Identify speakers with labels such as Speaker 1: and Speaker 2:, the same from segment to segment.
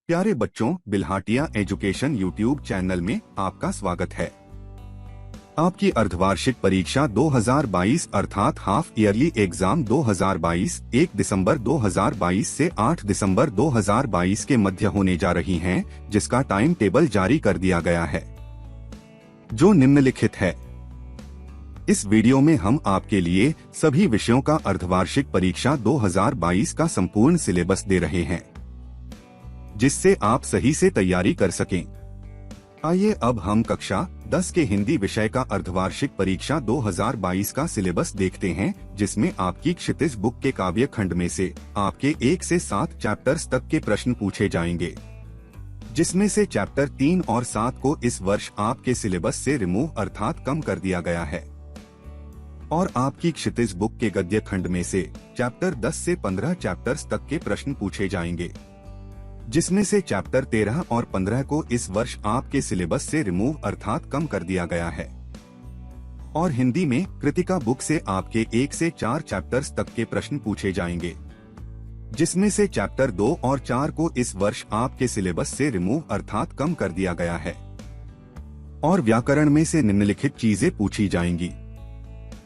Speaker 1: प्यारे बच्चों, बिल्हाटिया education YouTube channel में आपका स्वागत है। आपकी अर्धवार्षिक परीक्षा 2022 अर्थात हाफ ईयरली एग्जाम 2022 1 दिसंबर 2022 से 8 दिसंबर 2022 के मध्य होने जा रही हैं, जिसका टाइम टेबल जारी कर दिया गया है, जो निम्नलिखित है। इस वीडियो में हम आपके लिए सभी विषयों का अर्धवार्षिक परीक्षा 2022 का संपूर्ण सिलेबस दे रहे हैं, जिससे आप सही से तैयारी कर सकें। आइए अब हम कक्षा 10 के हिंदी विषय का अर्धवार्षिक परीक्षा 2022 का सिलेबस देखते हैं, जिसमें आपकी क्षितिज बुक के काव्य खंड में से आपके 1 से 7 चैप्टर्स तक के प्रश्न पूछे जाएंगे, जिसमें से चैप्टर 3 और 7 को इस वर्ष आपके सिलेबस से रिमूव अर्थात कम कर दिया गया है, और आपकी क्षितिज बुक के गद्य खंड में से चैप्टर 10 से 15 चैप्टर्स तक के प्रश्न पूछे जाएंगे, जिसमें से चैप्टर 13 और 15 को इस वर्ष आपके सिलेबस से रिमूव अर्थात कम कर दिया गया है। और हिंदी में कृतिका बुक से आपके 1 से 4 चैप्टर्स तक के प्रश्न पूछे जाएंगे, जिसमें से चैप्टर 2 और 4 को इस वर्ष आपके सिलेबस से रिमूव अर्थात कम कर दिया गया है। और व्याकरण में से निम्नलिखित चीजें पूछी जाएंगी।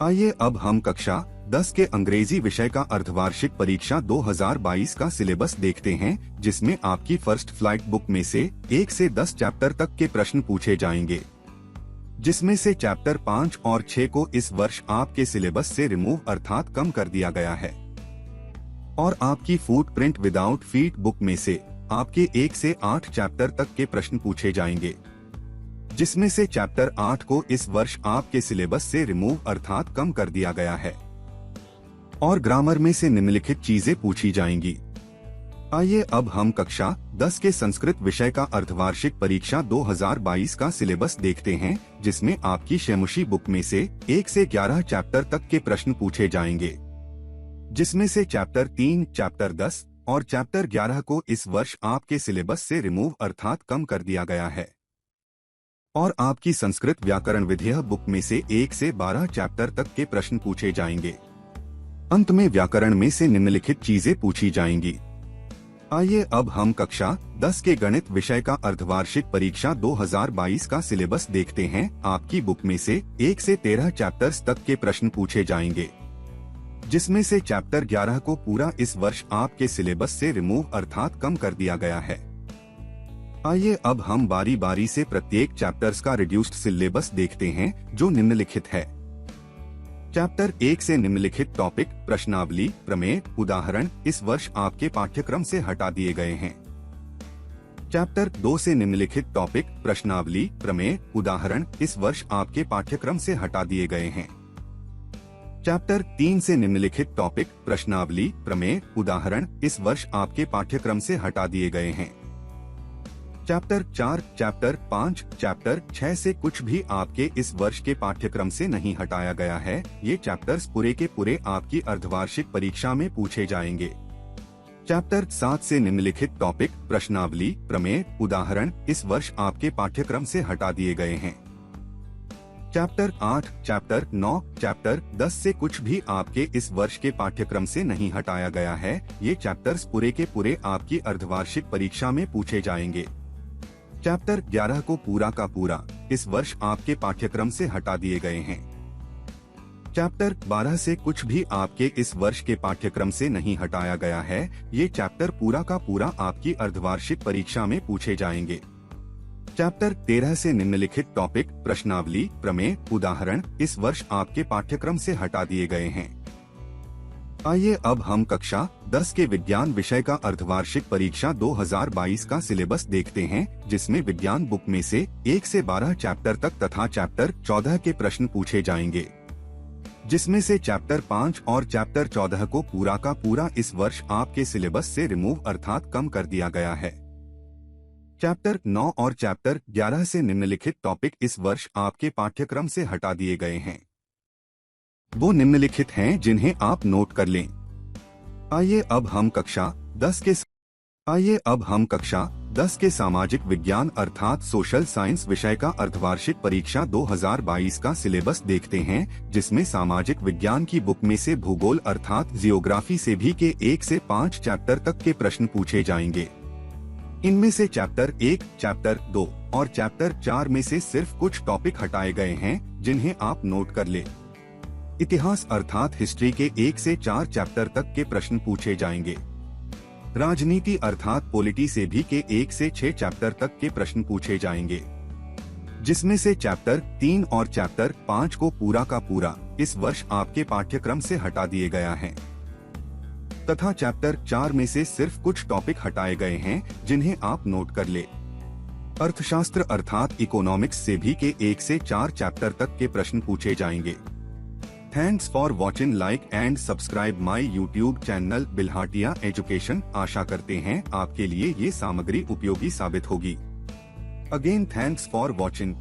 Speaker 1: आइए अब हम कक्षा 10 के अंग्रेजी विषय का अर्धवार्षिक परीक्षा 2022 का सिलेबस देखते हैं, जिसमें आपकी फर्स्ट फ्लाइट बुक में से 1 से 10 चैप्टर तक के प्रश्न पूछे जाएंगे, जिसमें से चैप्टर 5 और 6 को इस वर्ष आपके सिलेबस से रिमूव अर्थात कम कर दिया गया है। और आपकी फुटप्रिंट विदाउट फीट बुक में से आपके 1 से 8 चैप्टर तक के प्रश्न पूछे जाएंगे, जिसमें से चैप्टर 8 को इस वर्ष आपके सिलेबस से रिमूव अर्थात कम कर दिया गया है। और ग्रामर में से निम्नलिखित चीजें पूछी जाएंगी। आइए अब हम कक्षा 10 के संस्कृत विषय का अर्धवार्षिक परीक्षा 2022 का सिलेबस देखते हैं, जिसमें आपकी शैमुशी बुक में से 1 से 11 चैप्टर तक के प्रश्न पूछे जाएंगे, जिसमें से चैप्टर 3, चैप्टर 10 और चैप्टर 11 को इस वर्ष आपके सिलेबस से रिमूव अर्थात कम कर दिया गया है। और आपकी संस्कृत व्याकरण विधेय बुक में से 1 से 12 चैप्टर तक के प्रश्न पूछे जाएंगे। अंत में व्याकरण में से निम्नलिखित चीजें पूछी जाएंगी। आइए अब हम कक्षा 10 के गणित विषय का अर्धवार्षिक परीक्षा 2022 का सिलेबस देखते हैं। आपकी बुक में से 1 से 13 चैप्टर्स तक के प्रश्न पूछे जाएंगे, जिसमें से चैप्टर 11 को पूरा इस वर्ष आपके सिलेबस से रिमूव अर्थात कम कर दिया गया है। आइए अब हम बारी बारी से प्रत्येक चैप्टर्स का रिड्यूस्ड सिलेबस देखते हैं, जो निम्नलिखित है। चैप्टर 1 से निम्नलिखित टॉपिक प्रश्नावली, प्रमेय, उदाहरण इस वर्ष आपके पाठ्यक्रम से हटा दिए गए हैं। चैप्टर 2 से निम्नलिखित टॉपिक प्रश्नावली, प्रमेय, उदाहरण इस वर्ष आपके पाठ्यक्रम से हटा दिए गए हैं। चैप्टर 3 से निम्नलिखित टॉपिक प्रश्नावली, प्रमेय, उदाहरण इस वर्ष आपके पाठ्यक्रम से हटा दिए गए हैं। चैप्टर 4, चैप्टर 5, चैप्टर 6 से कुछ भी आपके इस वर्ष के पाठ्यक्रम से नहीं हटाया गया है। ये चैप्टर्स पूरे के पूरे आपकी अर्धवार्षिक परीक्षा में पूछे जाएंगे। चैप्टर 7 से निम्नलिखित टॉपिक प्रश्नावली, प्रमेय, उदाहरण इस वर्ष आपके पाठ्यक्रम से हटा दिए गए हैं। चैप्टर 8, चैप्टर 9, चैप्टर 10 से कुछ भी आपके इस वर्ष के पाठ्यक्रम से नहीं हटाया गया है। ये चैप्टर्स पूरे के पूरे आपकी अर्धवार्षिक परीक्षा में पूछे जाएंगे। चैप्टर 11 को पूरा का पूरा इस वर्ष आपके पाठ्यक्रम से हटा दिए गए हैं। चैप्टर 12 से कुछ भी आपके इस वर्ष के पाठ्यक्रम से नहीं हटाया गया है। ये चैप्टर पूरा का पूरा आपकी अर्धवार्षिक परीक्षा में पूछे जाएंगे। चैप्टर 13 से निम्नलिखित टॉपिक प्रश्नावली, प्रमेय, उदाहरण इस वर्ष आपके पाठ्यक्रम से हटा दिए गए हैं। आइए अब हम कक्षा 10 के विज्ञान विषय का अर्धवार्षिक परीक्षा 2022 का सिलेबस देखते हैं, जिसमें विज्ञान बुक में से 1 से 12 चैप्टर तक तथा चैप्टर 14 के प्रश्न पूछे जाएंगे, जिसमें से चैप्टर 5 और चैप्टर 14 को पूरा का पूरा इस वर्ष आपके सिलेबस से रिमूव अर्थात कम कर दिया गया है। चैप्टर 9 और चैप्टर 11 से निम्नलिखित टॉपिक इस वर्ष आपके पाठ्यक्रम से हटा दिए गए हैं। वो निम्नलिखित हैं, जिन्हें आप नोट कर लें। आइए अब हम कक्षा 10 के सामाजिक विज्ञान अर्थात सोशल साइंस विषय का अर्धवार्षिक परीक्षा 2022 का सिलेबस देखते हैं, जिसमें सामाजिक विज्ञान की बुक में से भूगोल अर्थात जियोग्राफी से भी के 1 से 5 चैप्टर तक के प्रश्न पूछे जाएंगे। इनमें से चैप्टर 1, चैप्टर 2 और चैप्टर 4 में से सिर्फ कुछ टॉपिक हटाए गए हैं जिन्हें आप नोट कर ले। इतिहास अर्थात हिस्ट्री के 1 से 4 चैप्टर तक के प्रश्न पूछे जाएंगे। राजनीति अर्थात पॉलिटी से भी के 1 से 6 चैप्टर तक के प्रश्न पूछे जाएंगे, जिसमें से चैप्टर 3 और चैप्टर 5 को पूरा का पूरा इस वर्ष आपके पाठ्यक्रम से हटा दिए गया है, तथा चैप्टर 4 में से सिर्फ कुछ टॉपिक हटाए गए हैं जिन्हें आप नोट कर ले। अर्थशास्त्र अर्थात इकोनॉमिक्स से भी के 1 से 4 चैप्टर तक के प्रश्न पूछे जाएंगे। Thanks for watching, like and subscribe my YouTube channel Bilhatia education. आशा करते हैं आपके लिए ये सामग्री उपयोगी साबित होगी। Again thanks for watching.